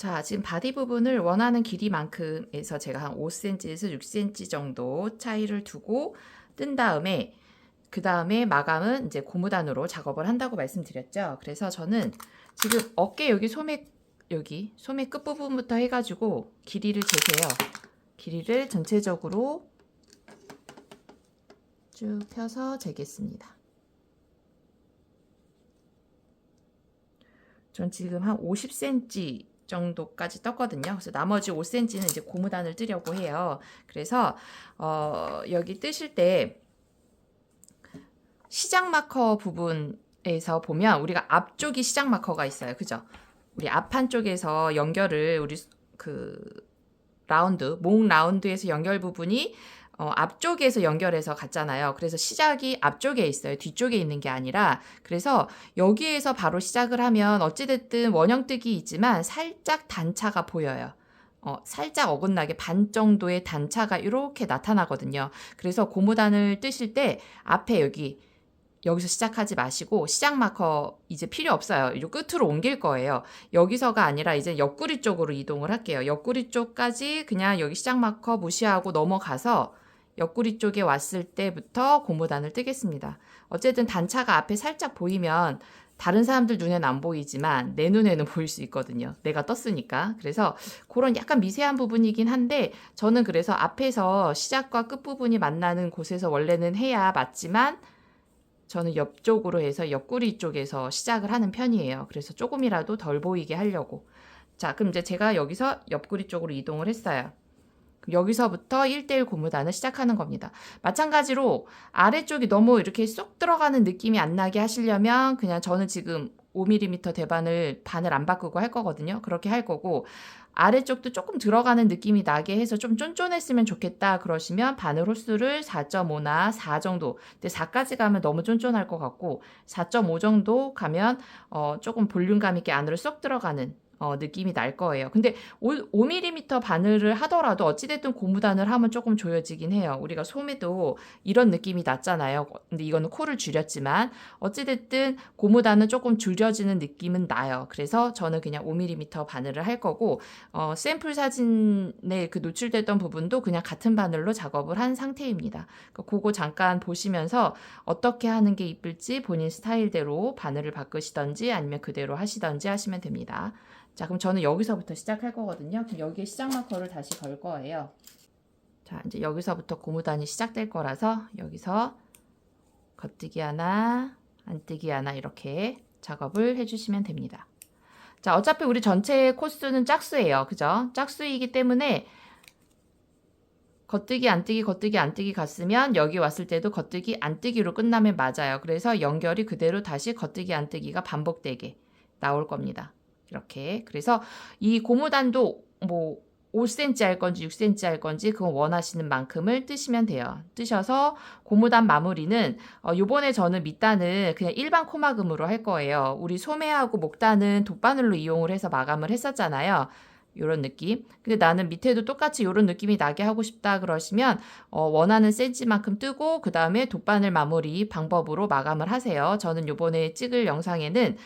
자, 지금 바디 부분을 원하는 길이만큼에서 제가 한 5cm에서 6cm 정도 차이를 두고 뜬 다음에 그 다음에 마감은 이제 고무단으로 작업을 한다고 말씀드렸죠. 그래서 저는 지금 어깨 여기 소매 끝부분부터 해가지고 길이를 재세요. 길이를 전체적으로 쭉 펴서 재겠습니다. 전 지금 한 50cm 정도까지 떴거든요. 그래서 나머지 5cm는 이제 고무단을 뜨려고 해요. 그래서 여기 뜨실 때 시작 마커 부분에서 보면 우리가 앞쪽이 시작 마커가 있어요. 그죠? 우리 앞판 쪽에서 연결을 우리 그 목 라운드에서 연결 부분이 앞쪽에서 연결해서 갔잖아요. 그래서 시작이 앞쪽에 있어요. 뒤쪽에 있는 게 아니라. 그래서 여기에서 바로 시작을 하면 어찌됐든 원형뜨기 있지만 살짝 단차가 보여요. 살짝 어긋나게 반 정도의 단차가 이렇게 나타나거든요. 그래서 고무단을 뜨실 때 앞에 여기서 시작하지 마시고 시작 마커 이제 필요 없어요. 이 끝으로 옮길 거예요. 여기서가 아니라 이제 옆구리 쪽으로 이동을 할게요. 옆구리 쪽까지 그냥 여기 시작 마커 무시하고 넘어가서 옆구리 쪽에 왔을 때부터 고무단을 뜨겠습니다. 어쨌든 단차가 앞에 살짝 보이면 다른 사람들 눈에는 안 보이지만 내 눈에는 보일 수 있거든요. 내가 떴으니까. 그래서 그런 약간 미세한 부분이긴 한데 저는 그래서 앞에서 시작과 끝부분이 만나는 곳에서 원래는 해야 맞지만 저는 옆쪽으로 해서 옆구리 쪽에서 시작을 하는 편이에요. 그래서 조금이라도 덜 보이게 하려고. 자, 그럼 이제 제가 여기서 옆구리 쪽으로 이동을 했어요. 여기서부터 1대1 고무단을 시작하는 겁니다. 마찬가지로 아래쪽이 너무 이렇게 쏙 들어가는 느낌이 안 나게 하시려면 그냥 저는 지금 5mm 반을 안 바꾸고 할 거거든요. 그렇게 할 거고 아래쪽도 조금 들어가는 느낌이 나게 해서 좀 쫀쫀했으면 좋겠다 그러시면 바늘 홀수를 4.5나 4 정도. 근데 4까지 가면 너무 쫀쫀할 것 같고 4.5 정도 가면 조금 볼륨감 있게 안으로 쏙 들어가는 느낌이 날 거예요. 근데 5mm 바늘을 하더라도 어찌됐든 고무단을 하면 조금 조여지긴 해요. 우리가 소매도 이런 느낌이 났잖아요. 근데 이거는 코를 줄였지만 어찌됐든 고무단은 조금 줄여지는 느낌은 나요. 그래서 저는 그냥 5mm 바늘을 할 거고 샘플 사진에 그 노출됐던 부분도 그냥 같은 바늘로 작업을 한 상태입니다. 그거 잠깐 보시면서 어떻게 하는 게 이쁠지 본인 스타일대로 바늘을 바꾸시던지 아니면 그대로 하시던지 하시면 됩니다. 자, 그럼 저는 여기서부터 시작할 거거든요. 그럼 여기에 시작 마커를 다시 걸 거예요. 자, 이제 여기서부터 고무단이 시작될 거라서 여기서 겉뜨기 하나, 안뜨기 하나 이렇게 작업을 해주시면 됩니다. 자, 어차피 우리 전체 코스는 짝수예요. 그죠? 짝수이기 때문에 겉뜨기, 안뜨기, 겉뜨기, 안뜨기 갔으면 여기 왔을 때도 겉뜨기, 안뜨기로 끝나면 맞아요. 그래서 연결이 그대로 다시 겉뜨기, 안뜨기가 반복되게 나올 겁니다. 이렇게. 그래서 이 고무단도 뭐 5cm 할 건지 6cm 할 건지 그건 원하시는 만큼을 뜨시면 돼요. 뜨셔서 고무단 마무리는 요번에 저는 밑단은 그냥 일반 코막음으로 할 거예요. 우리 소매하고 목단은 돗바늘로 이용을 해서 마감을 했었잖아요. 요런 느낌. 근데 나는 밑에도 똑같이 요런 느낌이 나게 하고 싶다 그러시면 원하는 센치만큼 뜨고 그 다음에 돗바늘 마무리 방법으로 마감을 하세요. 저는 요번에 찍을 영상에는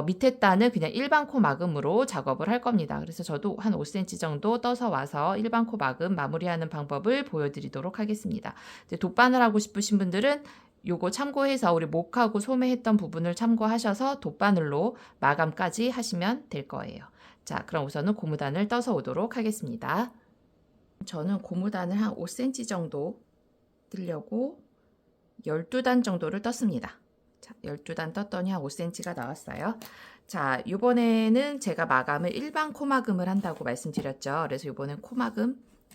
밑에 단은 그냥 일반 코 마금으로 작업을 할 겁니다. 그래서 저도 한 5cm 정도 떠서 와서 일반 코 마금 마무리하는 방법을 보여드리도록 하겠습니다. 이제 돗바늘 하고 싶으신 분들은 요거 참고해서 우리 목하고 소매 했던 부분을 참고하셔서 돗바늘로 마감까지 하시면 될 거예요. 자, 그럼 우선은 고무단을 떠서 오도록 하겠습니다. 저는 고무단을 한 5cm 정도 뜨려고 12단 정도를 떴습니다. 자, 12단 떴더니 한 5cm가 나왔어요. 자, 이번에는 제가 마감을 일반 코마금을 한다고 말씀드렸죠. 그래서 이번엔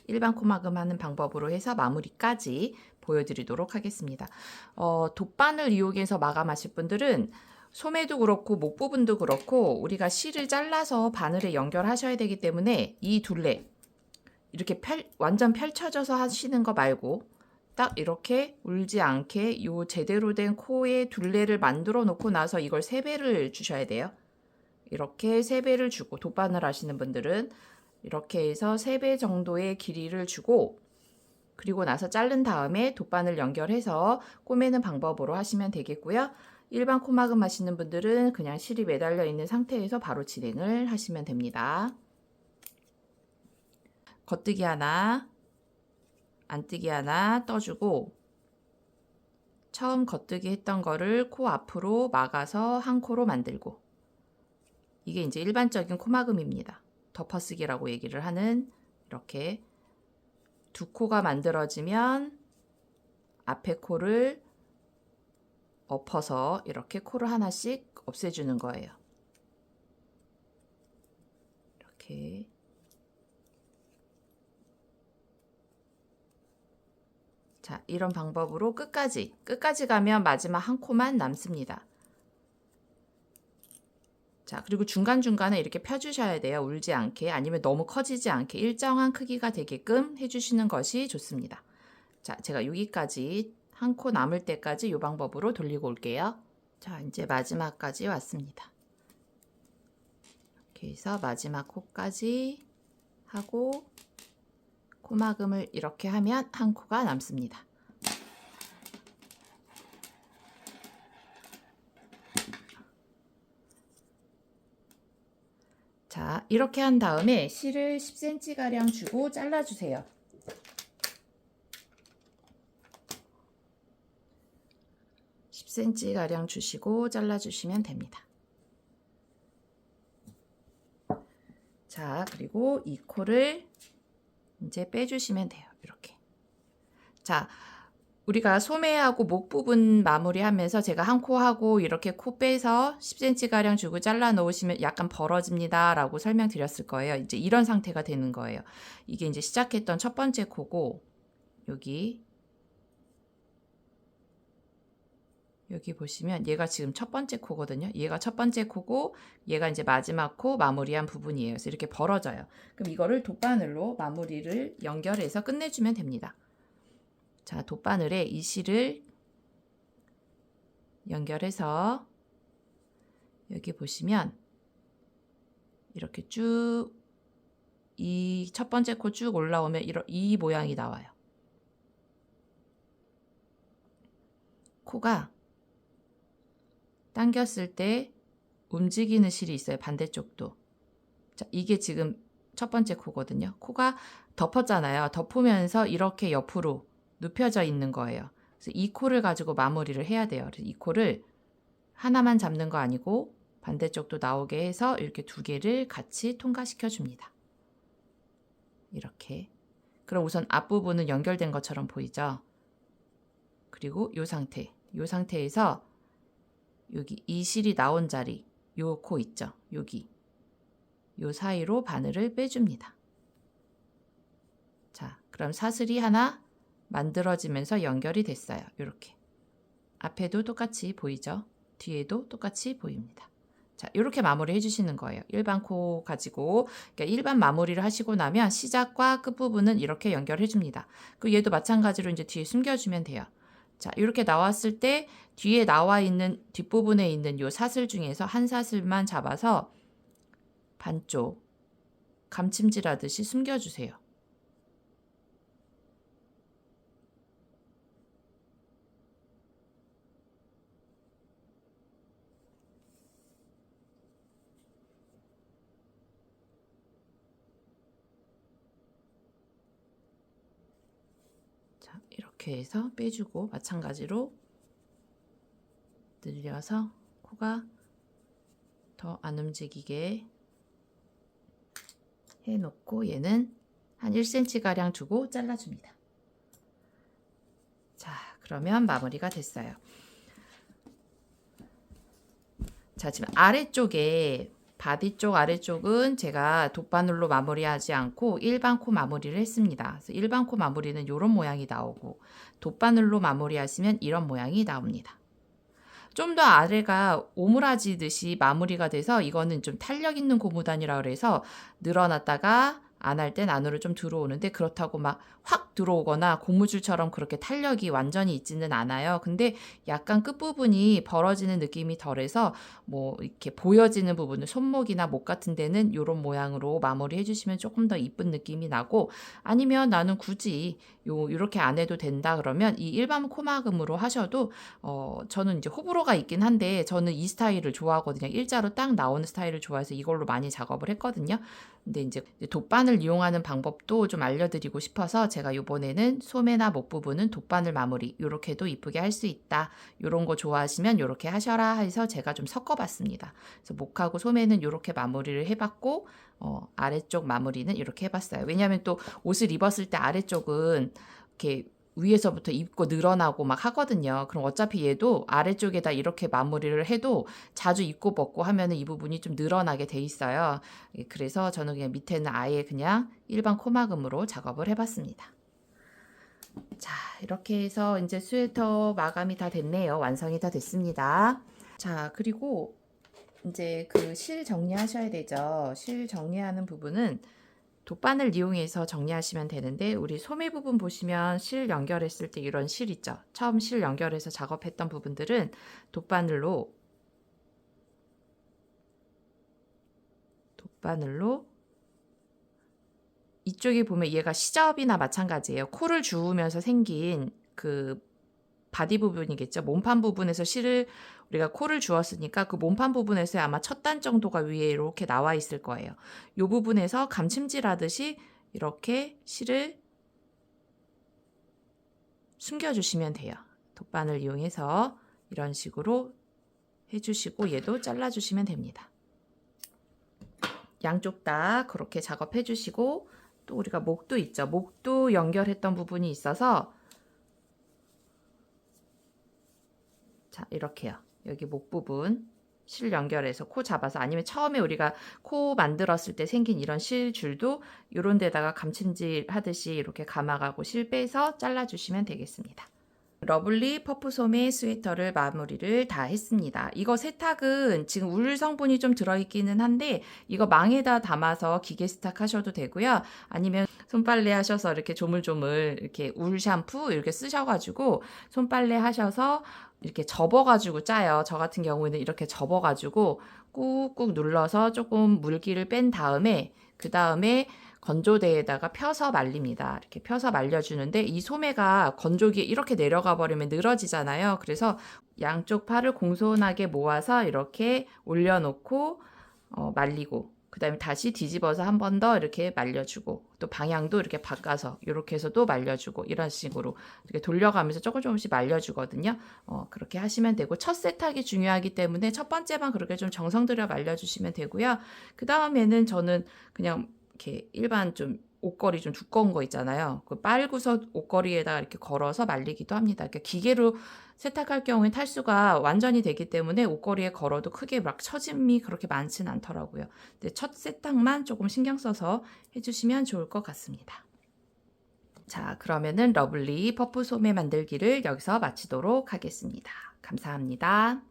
일반 코마금 하는 방법으로 해서 마무리까지 보여드리도록 하겠습니다. 돗바늘 이용해서 마감하실 분들은 소매도 그렇고 목 부분도 그렇고 우리가 실을 잘라서 바늘에 연결하셔야 되기 때문에 이 둘레 이렇게 완전 펼쳐져서 하시는 거 말고 딱 이렇게 울지 않게 요 제대로 된 코의 둘레를 만들어 놓고 나서 이걸 3배를 주셔야 돼요. 이렇게 3배를 주고 돗바늘 하시는 분들은 이렇게 해서 3배 정도의 길이를 주고 그리고 나서 자른 다음에 돗바늘 연결해서 꼬매는 방법으로 하시면 되겠고요. 일반 코막음 하시는 분들은 그냥 실이 매달려 있는 상태에서 바로 진행을 하시면 됩니다. 겉뜨기 하나, 안뜨기 하나 떠주고 처음 겉뜨기 했던 거를 코 앞으로 막아서 한 코로 만들고, 이게 이제 일반적인 코막음입니다. 덮어쓰기라고 얘기를 하는, 이렇게 두 코가 만들어지면 앞에 코를 엎어서 이렇게 코를 하나씩 없애주는 거예요. 이렇게. 자, 이런 방법으로 끝까지 가면 마지막 한 코만 남습니다. 자, 그리고 중간중간에 이렇게 펴주셔야 돼요. 울지 않게, 아니면 너무 커지지 않게 일정한 크기가 되게끔 해주시는 것이 좋습니다. 자, 제가 여기까지 한 코 남을 때까지 이 방법으로 돌리고 올게요. 자, 이제 마지막까지 왔습니다. 이렇게 해서 마지막 코까지 하고 코막음을 이렇게 하면 한 코가 남습니다. 자, 이렇게 한 다음에 실을 10cm 가량 주고 잘라주세요. cm 가량 주시고 잘라주시면 됩니다. 자, 그리고 이 코를 이제 빼주시면 돼요. 이렇게. 자, 우리가 소매하고 목 부분 마무리하면서 제가 한 코 하고 이렇게 코 빼서 10cm 가량 주고 잘라 놓으시면 약간 벌어집니다 라고 설명드렸을 거예요. 이제 이런 상태가 되는 거예요. 이게 이제 시작했던 첫 번째 코고, 여기 보시면 얘가 지금 첫 번째 코거든요. 얘가 첫 번째 코고 얘가 이제 마지막 코 마무리한 부분이에요. 그래서 이렇게 벌어져요. 그럼 이거를 돗바늘로 마무리를 연결해서 끝내주면 됩니다. 자, 돗바늘에 이 실을 연결해서 여기 보시면 이렇게 쭉 이 첫 번째 코 쭉 올라오면 이 모양이 나와요. 코가 당겼을 때 움직이는 실이 있어요. 반대쪽도. 자, 이게 지금 첫 번째 코거든요. 코가 덮었잖아요. 덮으면서 이렇게 옆으로 눕혀져 있는 거예요. 그래서 이 코를 가지고 마무리를 해야 돼요. 그래서 이 코를 하나만 잡는 거 아니고 반대쪽도 나오게 해서 이렇게 두 개를 같이 통과시켜 줍니다. 이렇게. 그럼 우선 앞부분은 연결된 것처럼 보이죠? 그리고 이 상태에서 여기 이 실이 나온 자리, 요 코 있죠? 여기. 요 사이로 바늘을 빼줍니다. 자, 그럼 사슬이 하나 만들어지면서 연결이 됐어요. 이렇게. 앞에도 똑같이 보이죠? 뒤에도 똑같이 보입니다. 자, 이렇게 마무리 해주시는 거예요. 일반 코 가지고, 그러니까 일반 마무리를 하시고 나면 시작과 끝부분은 이렇게 연결해 줍니다. 그리고 얘도 마찬가지로 이제 뒤에 숨겨주면 돼요. 자, 이렇게 나왔을 때 뒤에 나와 있는 뒷부분에 있는 요 사슬 중에서 한 사슬만 잡아서 반쪽 감침질 하듯이 숨겨주세요. 자, 이렇게 해서 빼주고 마찬가지로 늘려서 코가 더 안 움직이게 해놓고 얘는 한 1cm 가량 두고 잘라줍니다. 자, 그러면 마무리가 됐어요. 자, 지금 아래쪽에 바디 쪽 아래쪽은 제가 돗바늘로 마무리하지 않고 일반 코 마무리를 했습니다. 그래서 일반 코 마무리는 이런 모양이 나오고 돗바늘로 마무리하시면 이런 모양이 나옵니다. 좀 더 아래가 오므라지듯이 마무리가 돼서 이거는 좀 탄력 있는 고무단이라 그래서 늘어났다가 안 할 땐 안으로 좀 들어오는데 그렇다고 막 확 들어오거나 고무줄처럼 그렇게 탄력이 완전히 있지는 않아요. 근데 약간 끝부분이 벌어지는 느낌이 덜해서 뭐 이렇게 보여지는 부분은 손목이나 목 같은 데는 이런 모양으로 마무리 해주시면 조금 더 이쁜 느낌이 나고, 아니면 나는 굳이 요렇게 안 해도 된다 그러면 이 일반 코막음으로 하셔도 저는 이제 호불호가 있긴 한데 저는 이 스타일을 좋아하거든요. 일자로 딱 나오는 스타일을 좋아해서 이걸로 많이 작업을 했거든요. 근데 이제 돗바늘 돗바늘 이용하는 방법도 좀 알려드리고 싶어서 제가 이번에는 소매나 목 부분은 돗바늘 마무리 이렇게도 이쁘게 할 수 있다. 이런 거 좋아하시면 이렇게 하셔라 해서 제가 좀 섞어봤습니다. 그래서 목하고 소매는 이렇게 마무리를 해봤고 아래쪽 마무리는 이렇게 해봤어요. 왜냐하면 또 옷을 입었을 때 아래쪽은 이렇게 위에서부터 입고 늘어나고 막 하거든요. 그럼 어차피 얘도 아래쪽에다 이렇게 마무리를 해도 자주 입고 벗고 하면은 이 부분이 좀 늘어나게 돼 있어요. 그래서 저는 그냥 밑에는 아예 그냥 일반 코막음으로 작업을 해봤습니다. 자, 이렇게 해서 이제 스웨터 마감이 다 됐네요. 완성이 다 됐습니다. 자, 그리고 이제 그 실 정리하셔야 되죠. 실 정리하는 부분은 돗바늘 이용해서 정리하시면 되는데 우리 소매 부분 보시면 실 연결했을 때 이런 실 있죠. 처음 실 연결해서 작업했던 부분들은 돗바늘로 이쪽에 보면 얘가 시접이나 마찬가지예요. 코를 주우면서 생긴 그 바디 부분이겠죠. 몸판 부분에서 실을 우리가 코를 주었으니까 그 몸판 부분에서 아마 첫 단 정도가 위에 이렇게 나와 있을 거예요. 이 부분에서 감침질 하듯이 이렇게 실을 숨겨주시면 돼요. 돗바늘 이용해서 이런 식으로 해주시고 얘도 잘라주시면 됩니다. 양쪽 다 그렇게 작업해 주시고 또 우리가 목도 있죠. 목도 연결했던 부분이 있어서 자, 이렇게요. 여기 목 부분 실 연결해서 코 잡아서 아니면 처음에 우리가 코 만들었을 때 생긴 이런 실 줄도 이런 데다가 감침질 하듯이 이렇게 감아가고 실 빼서 잘라주시면 되겠습니다. 러블리 퍼프 소매 스웨터를 마무리를 다 했습니다. 이거 세탁은 지금 울 성분이 좀 들어있기는 한데 이거 망에다 담아서 기계 세탁하셔도 되고요. 아니면 손빨래 하셔서 이렇게 조물조물 이렇게 울 샴푸 이렇게 쓰셔가지고 손빨래 하셔서 이렇게 접어가지고 짜요. 저 같은 경우에는 이렇게 접어가지고 꾹꾹 눌러서 조금 물기를 뺀 다음에 그 다음에 건조대에다가 펴서 말립니다. 이렇게 펴서 말려주는데 이 소매가 건조기에 이렇게 내려가 버리면 늘어지잖아요. 그래서 양쪽 팔을 공손하게 모아서 이렇게 올려놓고 말리고 그 다음에 다시 뒤집어서 한 번 더 이렇게 말려주고 또 방향도 이렇게 바꿔서 이렇게 해서 또 말려주고 이런 식으로 이렇게 돌려가면서 조금씩 말려주거든요. 그렇게 하시면 되고 첫 세탁이 중요하기 때문에 첫 번째만 그렇게 좀 정성 들여 말려주시면 되고요. 그 다음에는 저는 그냥 이렇게 일반 좀 옷걸이 좀 두꺼운 거 있잖아요. 그 빨고서 옷걸이에다 이렇게 걸어서 말리기도 합니다. 그러니까 기계로 세탁할 경우에 탈수가 완전히 되기 때문에 옷걸이에 걸어도 크게 막 처짐이 그렇게 많지는 않더라고요. 근데 첫 세탁만 조금 신경 써서 해주시면 좋을 것 같습니다. 자, 그러면은 러블리 퍼프 소매 만들기를 여기서 마치도록 하겠습니다. 감사합니다.